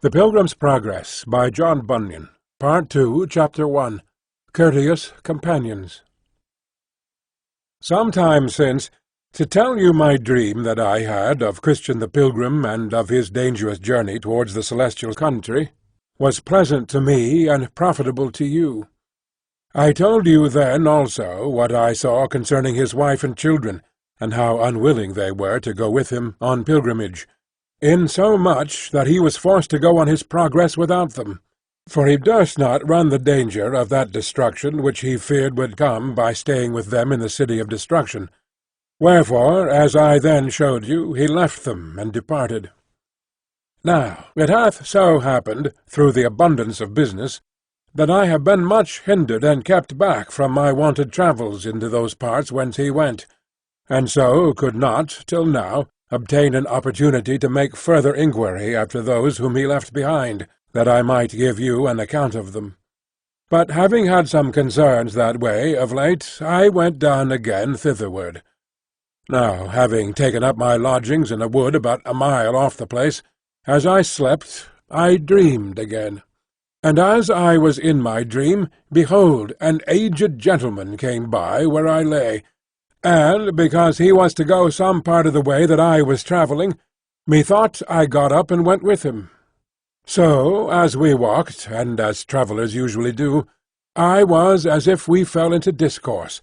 The Pilgrim's Progress by John Bunyan, Part 2, Chapter 1, Courteous Companions. Some time since, to tell you my dream that I had of Christian the Pilgrim and of his dangerous journey towards the celestial country, was pleasant to me and profitable to you. I told you then also what I saw concerning his wife and children, and how unwilling they were to go with him on pilgrimage, insomuch that he was forced to go on his progress without them, for he durst not run the danger of that destruction which he feared would come by staying with them in the city of destruction. Wherefore, as I then showed you, he left them and departed. Now it hath so happened, through the abundance of business, that I have been much hindered and kept back from my wonted travels into those parts whence he went, and so could not, till now, obtain an opportunity to make further inquiry after those whom he left behind, that I might give you an account of them. But having had some concerns that way of late, I went down again thitherward. Now, having taken up my lodgings in a wood about a mile off the place, as I slept, I dreamed again. And as I was in my dream, behold, an aged gentleman came by where I lay, and, because he was to go some part of the way that I was travelling, methought I got up and went with him. So, as we walked, and as travellers usually do, I was as if we fell into discourse,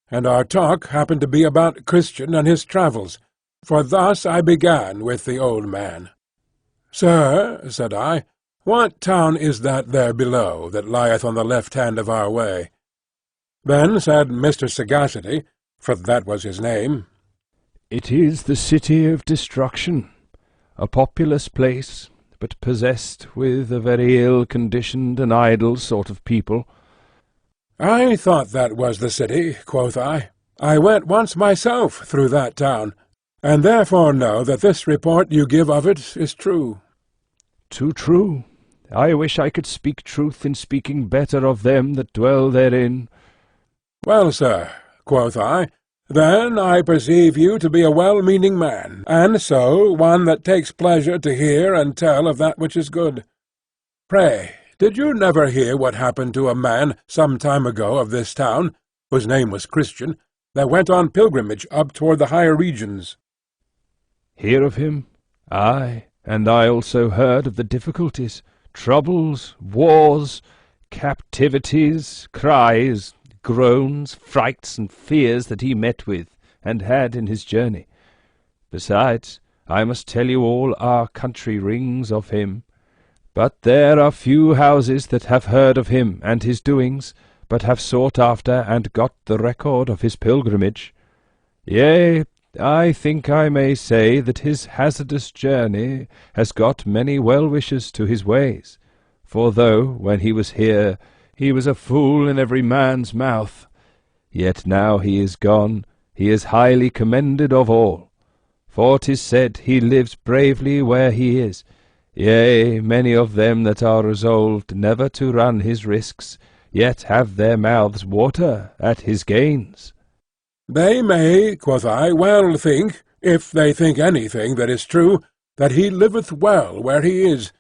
and our talk happened to be about Christian and his travels, for thus I began with the old man. "Sir," said I, "what town is that there below, that lieth on the left hand of our way?" Then said Mr. Sagacity, for that was his name, "It is the city of destruction, a populous place, but possessed with a very ill-conditioned and idle sort of people." "I thought that was the city," quoth I. "I went once myself through that town, and therefore know that this report you give of it is true." "Too true. I wish I could speak truth in speaking better of them that dwell therein." "Well, sir," quoth I, "then I perceive you to be a well-meaning man, and so one that takes pleasure to hear and tell of that which is good. Pray, did you never hear what happened to a man some time ago of this town, whose name was Christian, that went on pilgrimage up toward the higher regions?" "Hear of him? Aye, and I also heard of the difficulties, troubles, wars, captivities, cries, groans, frights, and fears that he met with and had in his journey. Besides, I must tell you all our country rings of him. But there are few houses that have heard of him and his doings, but have sought after and got the record of his pilgrimage. Yea, I think I may say that his hazardous journey has got many well-wishers to his ways, for though, when he was here, he was a fool in every man's mouth, yet now he is gone, he is highly commended of all. For 'tis said he lives bravely where he is, yea, many of them that are resolved never to run his risks, yet have their mouths water at his gains." "They may," quoth I, "well think, if they think anything that is true, that he liveth well where he is.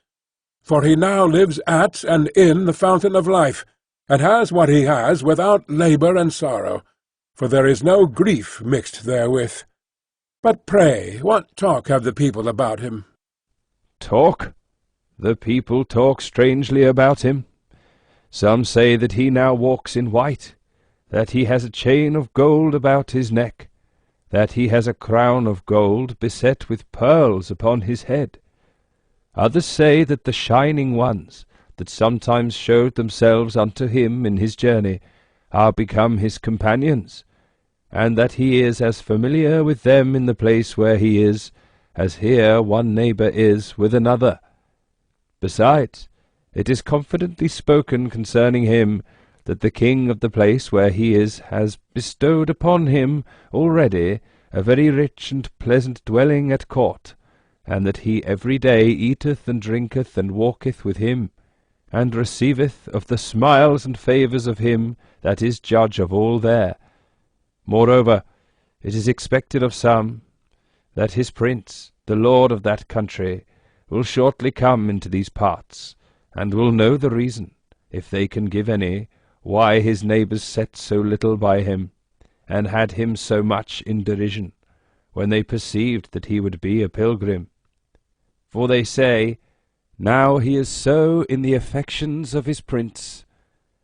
For he now lives at and in the fountain of life, and has what he has without labour and sorrow, for there is no grief mixed therewith. But pray, what talk have the people about him?" "Talk? The people talk strangely about him. Some say that he now walks in white, that he has a chain of gold about his neck, that he has a crown of gold beset with pearls upon his head. Others say that the shining ones, that sometimes showed themselves unto him in his journey, are become his companions, and that he is as familiar with them in the place where he is, as here one neighbour is with another. Besides, it is confidently spoken concerning him, that the king of the place where he is has bestowed upon him already a very rich and pleasant dwelling at court, and that he every day eateth and drinketh and walketh with him, and receiveth of the smiles and favours of him that is judge of all there. Moreover, it is expected of some, that his prince, the lord of that country, will shortly come into these parts, and will know the reason, if they can give any, why his neighbours set so little by him, and had him so much in derision, when they perceived that he would be a pilgrim. For they say, now he is so in the affections of his prince,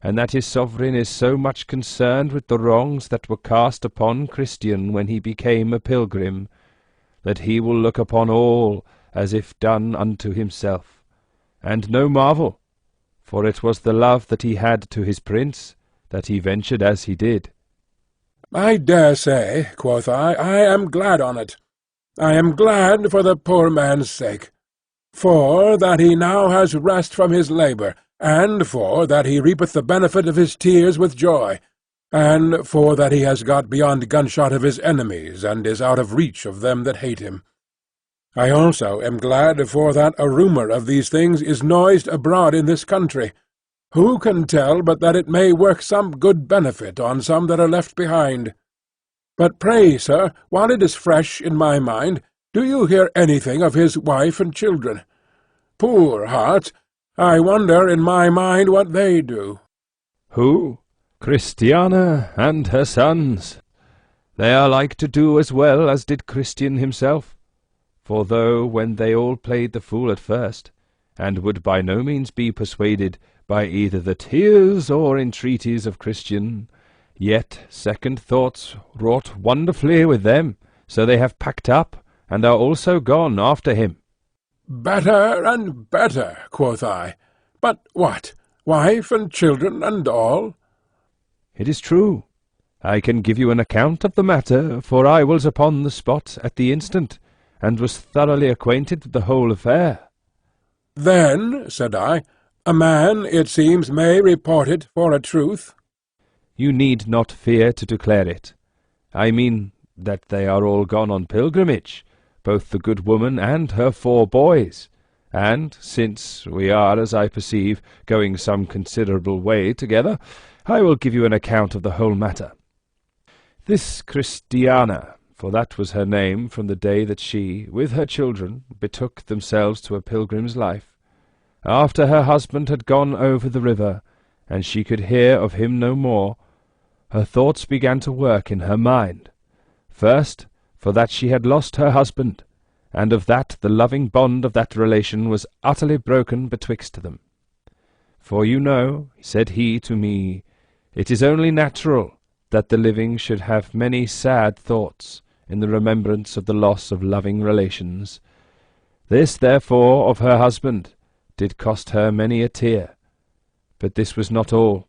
and that his sovereign is so much concerned with the wrongs that were cast upon Christian when he became a pilgrim, that he will look upon all as if done unto himself. And no marvel, for it was the love that he had to his prince, that he ventured as he did. I dare say, quoth I am glad on't. I am glad for the poor man's sake, for that he now has rest from his labour, and for that he reapeth the benefit of his tears with joy, and for that he has got beyond gunshot of his enemies, and is out of reach of them that hate him. I also am glad for that a rumour of these things is noised abroad in this country. Who can tell but that it may work some good benefit on some that are left behind? But pray, sir, while it is fresh in my mind, do you hear anything of his wife and children? Poor hearts! I wonder in my mind what they do. Who? Christiana and her sons. They are like to do as well as did Christian himself. For though when they all played the fool at first, and would by no means be persuaded by either the tears or entreaties of Christian, yet second thoughts wrought wonderfully with them, so they have packed up, and are also gone after him. Better and better, quoth I. But what, wife and children and all? It is true. I can give you an account of the matter, for I was upon the spot at the instant, and was thoroughly acquainted with the whole affair. Then, said I, a man, it seems, may report it for a truth. You need not fear to declare it. I mean that they are all gone on pilgrimage, both the good woman and her 4 boys, and, since we are, as I perceive, going some considerable way together, I will give you an account of the whole matter. This Christiana, for that was her name from the day that she, with her children, betook themselves to a pilgrim's life, after her husband had gone over the river, and she could hear of him no more, her thoughts began to work in her mind. First, for that she had lost her husband, and of that the loving bond of that relation was utterly broken betwixt them. For you know, said he to me, it is only natural that the living should have many sad thoughts in the remembrance of the loss of loving relations. This, therefore, of her husband did cost her many a tear. But this was not all,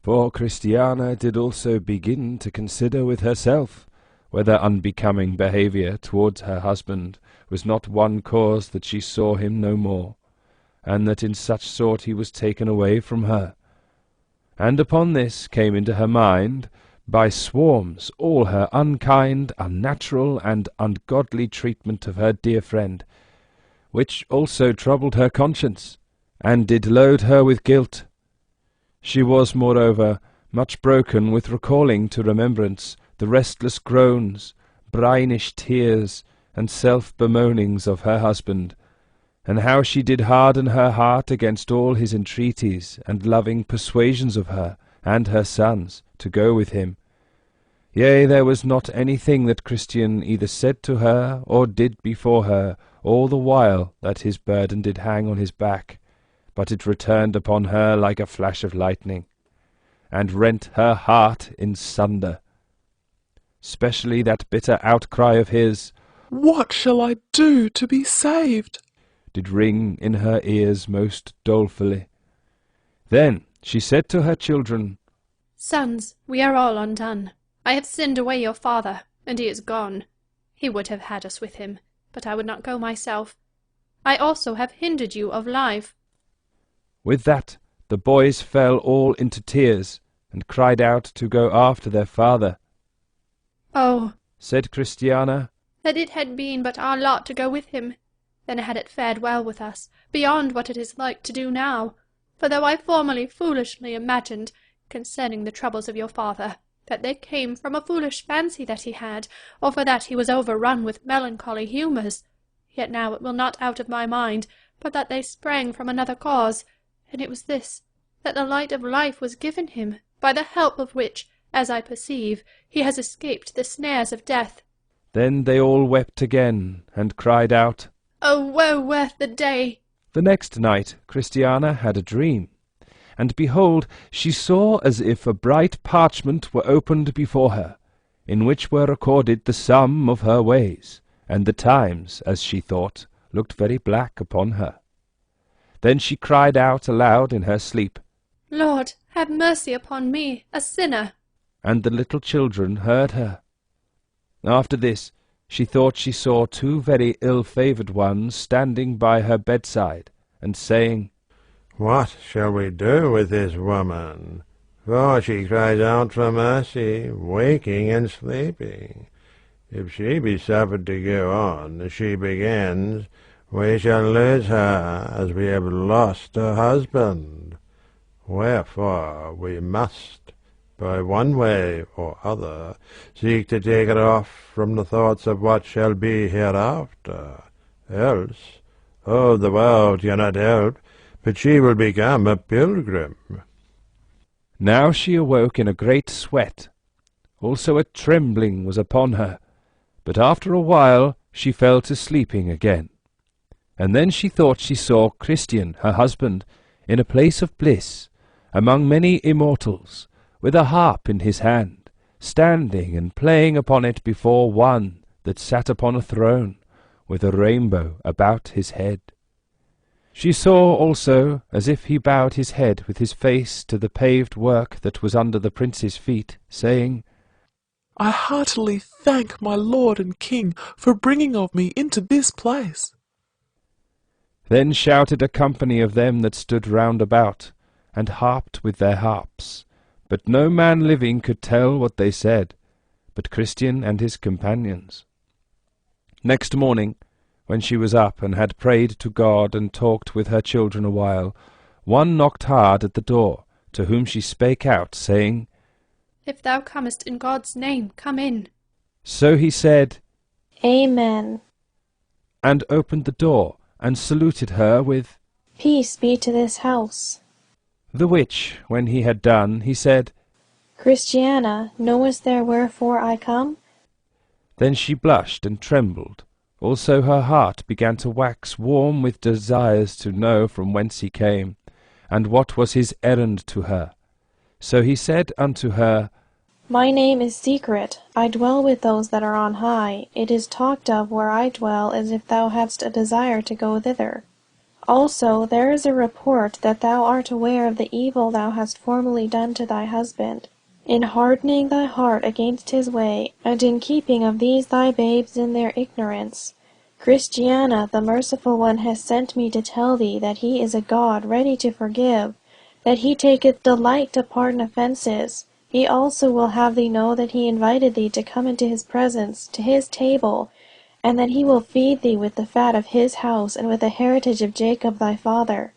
for Christiana did also begin to consider with herself whether unbecoming behaviour towards her husband was not one cause that she saw him no more, and that in such sort he was taken away from her. And upon this came into her mind by swarms all her unkind, unnatural, and ungodly treatment of her dear friend, which also troubled her conscience, and did load her with guilt. She was, moreover, much broken with recalling to remembrance the restless groans, brinish tears, and self-bemoanings of her husband, and how she did harden her heart against all his entreaties and loving persuasions of her and her sons to go with him. Yea, there was not anything that Christian either said to her or did before her all the while that his burden did hang on his back, but it returned upon her like a flash of lightning, and rent her heart in sunder. Specially that bitter outcry of his, "What shall I do to be saved?" did ring in her ears most dolefully. Then she said to her children, Sons, we are all undone. I have sinned away your father, and he is gone. He would have had us with him, but I would not go myself. I also have hindered you of life. With that the boys fell all into tears, and cried out to go after their father. Oh, Said Christiana, that it had been but our lot to go with him, then had it fared well with us, beyond what it is like to do now. For though I formerly foolishly imagined, concerning the troubles of your father, that they came from a foolish fancy that he had, or for that he was overrun with melancholy humours, yet now it will not out of my mind, but that they sprang from another cause, and it was this, that the light of life was given him, by the help of which, as I perceive, he has escaped the snares of death. Then they all wept again, and cried out, O woe worth the day! The next night Christiana had a dream, and behold, she saw as if a bright parchment were opened before her, in which were recorded the sum of her ways, and the times, as she thought, looked very black upon her. Then she cried out aloud in her sleep, Lord, have mercy upon me, a sinner. And the little children heard her. After this she thought she saw two very ill-favoured ones standing by her bedside, and saying, What shall we do with this woman? For she cries out for mercy, waking and sleeping. If she be suffered to go on as she begins, we shall lose her as we have lost her husband. Wherefore we must, by one way or other, seek to take her off from the thoughts of what shall be hereafter. Else, the world cannot help, but she will become a pilgrim. Now she awoke in a great sweat. Also a trembling was upon her, but after a while she fell to sleeping again. And then she thought she saw Christian, her husband, in a place of bliss, among many immortals, with a harp in his hand, standing and playing upon it before one that sat upon a throne, with a rainbow about his head. She saw also, as if he bowed his head with his face to the paved work that was under the prince's feet, saying, I heartily thank my lord and king for bringing of me into this place. Then shouted a company of them that stood round about, and harped with their harps. But no man living could tell what they said, but Christian and his companions. Next morning, when she was up and had prayed to God and talked with her children a while, one knocked hard at the door, to whom she spake out, saying, If thou comest in God's name, come in. So he said, Amen. and opened the door, and saluted her with, Peace be to this house. the which, when he had done, he said, Christiana, knowest thou wherefore I come? Then she blushed and trembled. Also her heart began to wax warm with desires to know from whence he came, and what was his errand to her. So he said unto her, My name is Secret. I dwell with those that are on high. It is talked of where I dwell as if thou hadst a desire to go thither. Also there is a report that thou art aware of the evil thou hast formerly done to thy husband, in hardening thy heart against his way, and in keeping of these thy babes in their ignorance. Christiana, the merciful one, has sent me to tell thee that he is a God ready to forgive, that he taketh delight to pardon offences. He also will have thee know that he invited thee to come into his presence, to his table, and that he will feed thee with the fat of his house, and with the heritage of Jacob thy father.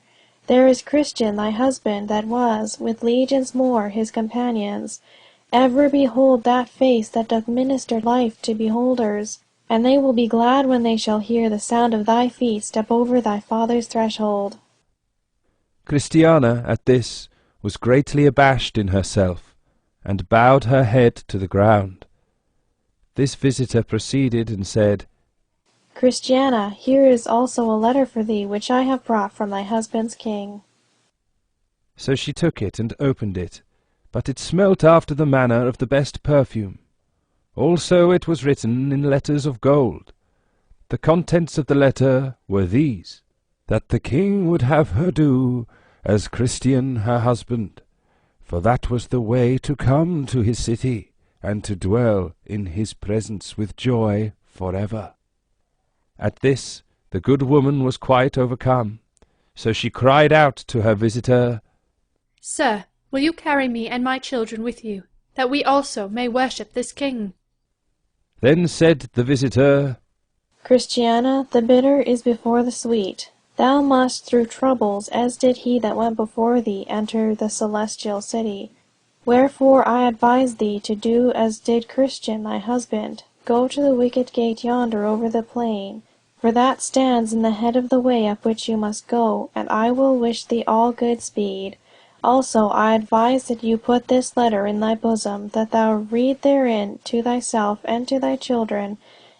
There is Christian thy husband, that was, with legions more, his companions. Ever behold that face that doth minister life to beholders, and they will be glad when they shall hear the sound of thy feet step over thy father's threshold. Christiana, at this, was greatly abashed in herself, and bowed her head to the ground. This visitor proceeded and said, Christiana, here is also a letter for thee, which I have brought from thy husband's king. So she took it and opened it, but it smelt after the manner of the best perfume. Also it was written in letters of gold. The contents of the letter were these, that the king would have her do as Christian her husband, for that was the way to come to his city, and to dwell in his presence with joy forever. At this the good woman was quite overcome, so she cried out to her visitor, Sir, will you carry me and my children with you, that we also may worship this king? Then said the visitor, Christiana, the bitter is before the sweet. Thou must through troubles, as did he that went before thee, enter the celestial city. Wherefore I advise thee to do as did Christian thy husband. Go to the wicket gate yonder over the plain. for that stands in the head of the way up which you must go, and I will wish thee all good speed. Also I advise that you put this letter in thy bosom, that thou read therein to thyself and to thy children,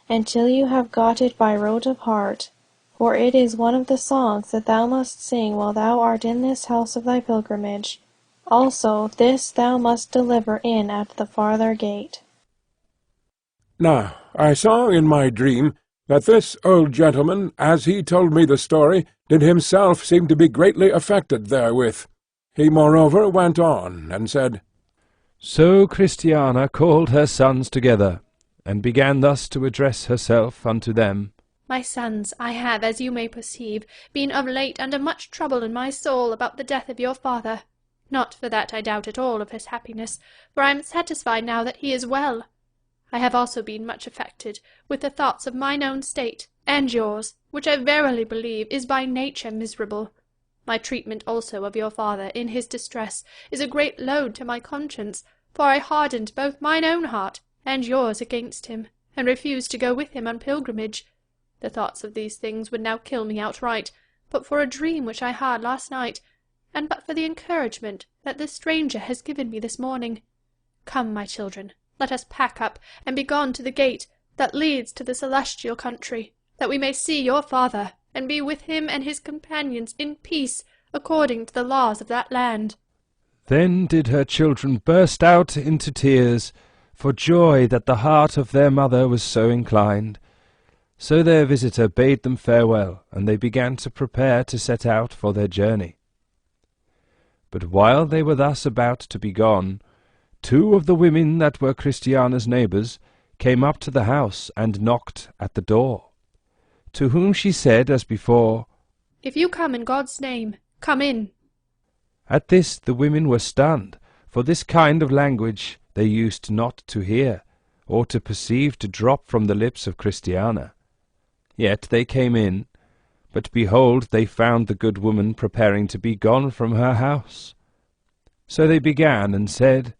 until you have got it by rote of heart. For it is one of the songs that thou must sing while thou art in this house of thy pilgrimage. Also this thou must deliver in at the farther gate. Now, I saw in my dream that this old gentleman, as he told me the story, did himself seem to be greatly affected therewith. He moreover went on, and said, So Christiana called her sons together, and began thus to address herself unto them. My sons, I have, as you may perceive, been of late under much trouble in my soul about the death of your father. Not for that I doubt at all of his happiness, for I am satisfied now that he is well. I have also been much affected with the thoughts of mine own state, and yours, which I verily believe is by nature miserable. My treatment also of your father in his distress is a great load to my conscience, for I hardened both mine own heart and yours against him, and refused to go with him on pilgrimage. The thoughts of these things would now kill me outright, but for a dream which I had last night, and but for the encouragement that this stranger has given me this morning. Come, my children, let us pack up, and be gone to the gate that leads to the celestial country, that we may see your father, and be with him and his companions in peace, according to the laws of that land. Then did her children burst out into tears, for joy that the heart of their mother was so inclined. So their visitor bade them farewell, and they began to prepare to set out for their journey. But while they were thus about to be gone, 2 of the women that were Christiana's neighbours came up to the house and knocked at the door. To whom she said as before, If you come in God's name, come in. At this the women were stunned, for this kind of language they used not to hear, or to perceive to drop from the lips of Christiana. Yet they came in, but behold, they found the good woman preparing to be gone from her house. So they began and said,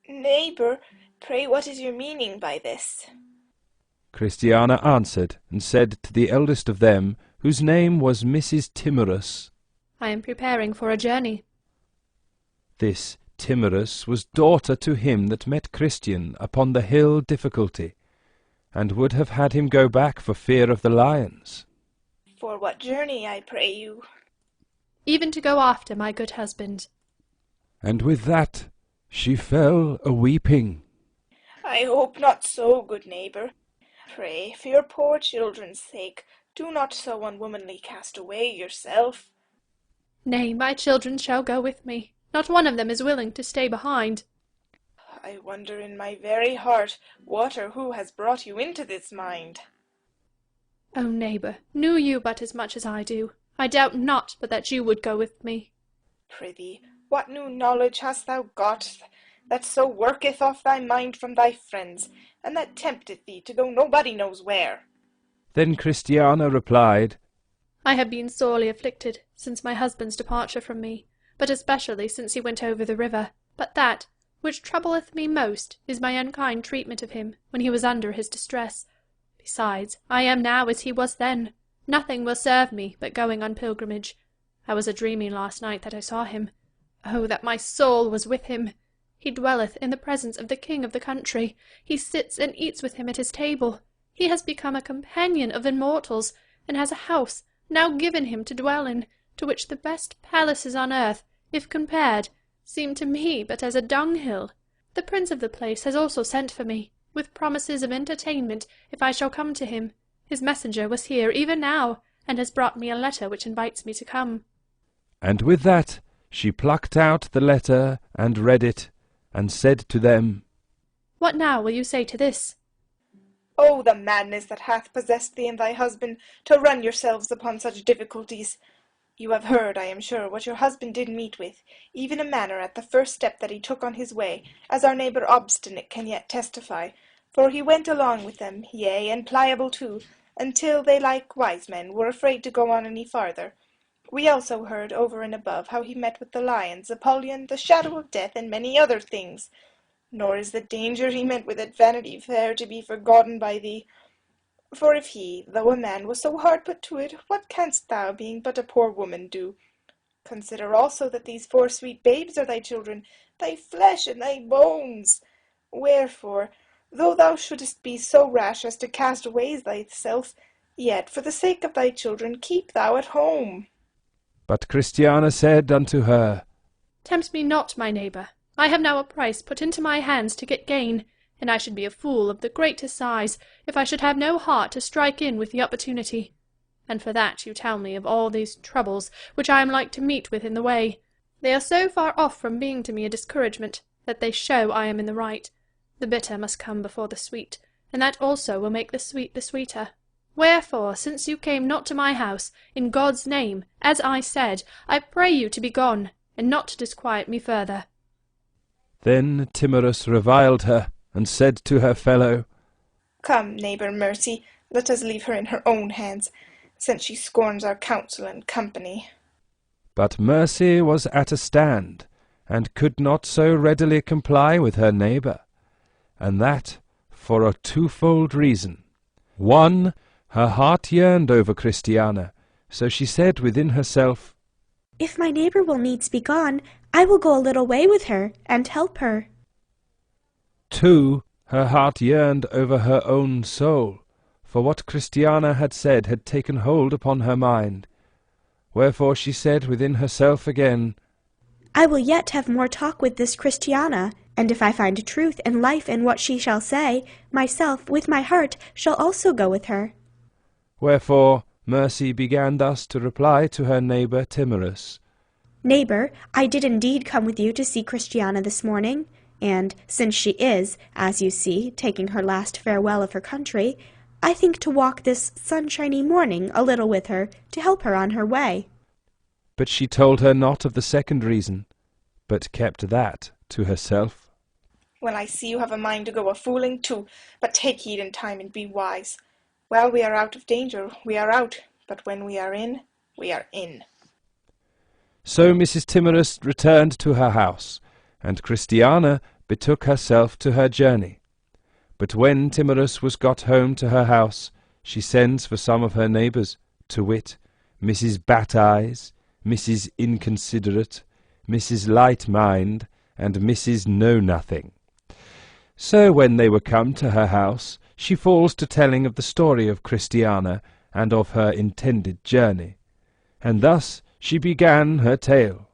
Neighbour, pray what is your meaning by this? Christiana answered and said to the eldest of them, whose name was Mrs. Timorous, I am preparing for a journey. This Timorous was daughter to him that met Christian upon the hill Difficulty, and would have had him go back for fear of the lions. For what journey, I pray you? Even to go after my good husband. And with that she fell a-weeping. I hope not so, good neighbour. Pray, for your poor children's sake, do not so unwomanly cast away yourself. Nay, my children shall go with me. Not one of them is willing to stay behind. I wonder in my very heart what or who has brought you into this mind. O neighbour, knew you but as much as I do, I doubt not but that you would go with me. Prithee, what new knowledge hast thou got, that so worketh off thy mind from thy friends, and that tempteth thee to go nobody knows where? Then Christiana replied, I have been sorely afflicted since my husband's departure from me, but especially since he went over the river. But that which troubleth me most is my unkind treatment of him when he was under his distress. Besides, I am now as he was then. Nothing will serve me but going on pilgrimage. I was a-dreaming last night that I saw him. Oh, that my soul was with him! He dwelleth in the presence of the king of the country. He sits and eats with him at his table. He has become a companion of immortals, and has a house now given him to dwell in, to which the best palaces on earth, if compared, seem to me but as a dunghill. The prince of the place has also sent for me, with promises of entertainment if I shall come to him. His messenger was here even now, and has brought me a letter which invites me to come. and with that she plucked out the letter and read it, and said to them, What now will you say to this? Oh, the madness that hath possessed thee and thy husband, to run yourselves upon such difficulties! You have heard, I am sure, what your husband did meet with, even a manner at the first step that he took on his way, as our neighbour Obstinate can yet testify, for he went along with them, yea, and Pliable too, until they, like wise men, were afraid to go on any farther. We also heard, over and above, how he met with the lions, Apollyon, the shadow of death, and many other things. Nor is the danger he met with at Vanity Fair to be forgotten by thee. For if he, though a man, was so hard put to it, what canst thou, being but a poor woman, do? Consider also that these 4 sweet babes are thy children, thy flesh and thy bones. Wherefore, though thou shouldest be so rash as to cast away thyself, yet for the sake of thy children keep thou at home. But Christiana said unto her, Tempt me not, my neighbour. I have now a price put into my hands to get gain, and I should be a fool of the greatest size if I should have no heart to strike in with the opportunity. And for that you tell me of all these troubles which I am like to meet with in the way. They are so far off from being to me a discouragement, that they show I am in the right. The bitter must come before the sweet, and that also will make the sweet the sweeter. Wherefore, since you came not to my house, in God's name, as I said, I pray you to be gone, and not to disquiet me further. Then Timorous reviled her, and said to her fellow, Come, neighbour Mercy, let us leave her in her own hands, since she scorns our counsel and company. But Mercy was at a stand, and could not so readily comply with her neighbour, and that for a twofold reason. One, her heart yearned over Christiana, so she said within herself, If my neighbour will needs be gone, I will go a little way with her, and help her. 2, her heart yearned over her own soul, for what Christiana had said had taken hold upon her mind. Wherefore she said within herself again, I will yet have more talk with this Christiana, and if I find truth and life in what she shall say, myself with my heart shall also go with her. Wherefore Mercy began thus to reply to her neighbour Timorous. Neighbour, I did indeed come with you to see Christiana this morning, and since she is, as you see, taking her last farewell of her country, I think to walk this sunshiny morning a little with her to help her on her way. But she told her not of the second reason, but kept that to herself. Well, I see you have a mind to go a-fooling too, but take heed in time and be wise. While we are out of danger, we are out, but when we are in, we are in. So Mrs. Timorous returned to her house, and Christiana betook herself to her journey. But when Timorous was got home to her house, she sends for some of her neighbours, to wit, Mrs. Bat-eyes, Mrs. Inconsiderate, Mrs. Light-mind, and Mrs. Know-nothing. So when they were come to her house, she falls to telling of the story of Christiana, and of her intended journey. And thus she began her tale.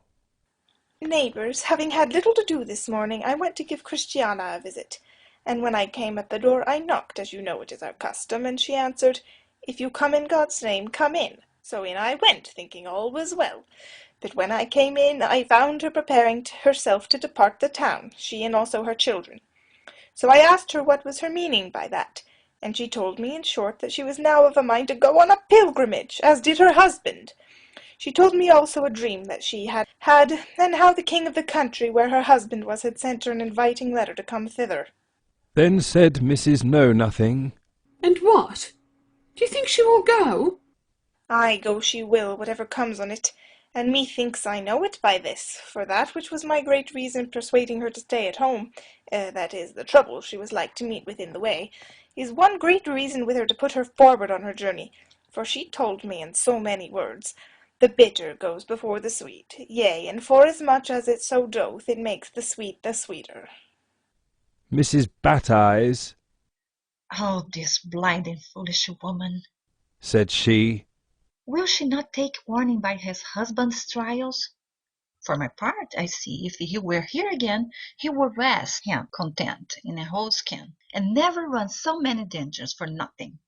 Neighbours, having had little to do this morning, I went to give Christiana a visit, and when I came at the door I knocked, as you know it is our custom, and she answered, If you come in God's name, come in. So in I went, thinking all was well. But when I came in, I found her preparing herself to depart the town, she and also her children. So I asked her what was her meaning by that, and she told me in short that she was now of a mind to go on a pilgrimage, as did her husband. She told me also a dream that she had had, and how the king of the country where her husband was had sent her an inviting letter to come thither. Then said Mrs. Know-nothing, And what? Do you think she will go? Ay, go she will, whatever comes on it, and methinks I know it by this, for that which was my great reason persuading her to stay at home, that is, the trouble she was like to meet with in the way, is one great reason with her to put her forward on her journey, for she told me in so many words, The bitter goes before the sweet, yea, and forasmuch as it so doth, it makes the sweet the sweeter. Mrs. Bat-eyes, Oh, this blind and foolish woman! said she, Will she not take warning by his husband's trials? For my part, I see if he were here again, he would rest him content in a whole skin, and never run so many dangers for nothing.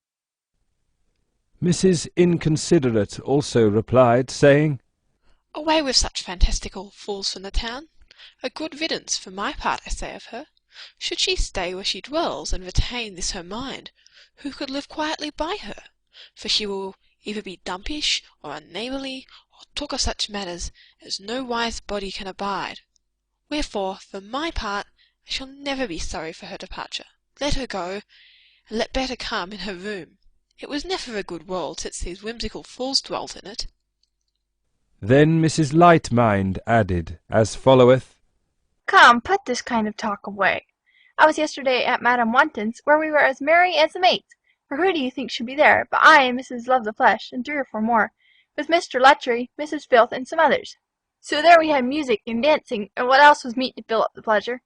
Mrs. Inconsiderate also replied, saying, Away with such fantastical fools from the town. A good riddance, for my part, I say of her. Should she stay where she dwells, and retain this her mind, who could live quietly by her? For she will either be dumpish, or unneighbourly, or talk of such matters as no wise body can abide. Wherefore, for my part, I shall never be sorry for her departure. Let her go, and let better come in her room. It was never a good world since these whimsical fools dwelt in it. Then Mrs. Light-mind added, as followeth, Come, put this kind of talk away. I was yesterday at Madame Wanton's, where we were as merry as the maids, For who do you think should be there but I and Mrs. Love-the-Flesh, and 3 or 4 more, with Mr. Luttrell, Mrs. Filth, and some others. So there we had music and dancing, and what else was meet to fill up the pleasure?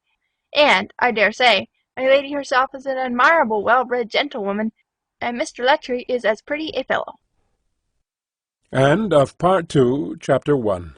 And, I dare say, my lady herself is an admirable well-bred gentlewoman, and Mr. Luttrell is as pretty a fellow. End of Part 2, Chapter 1.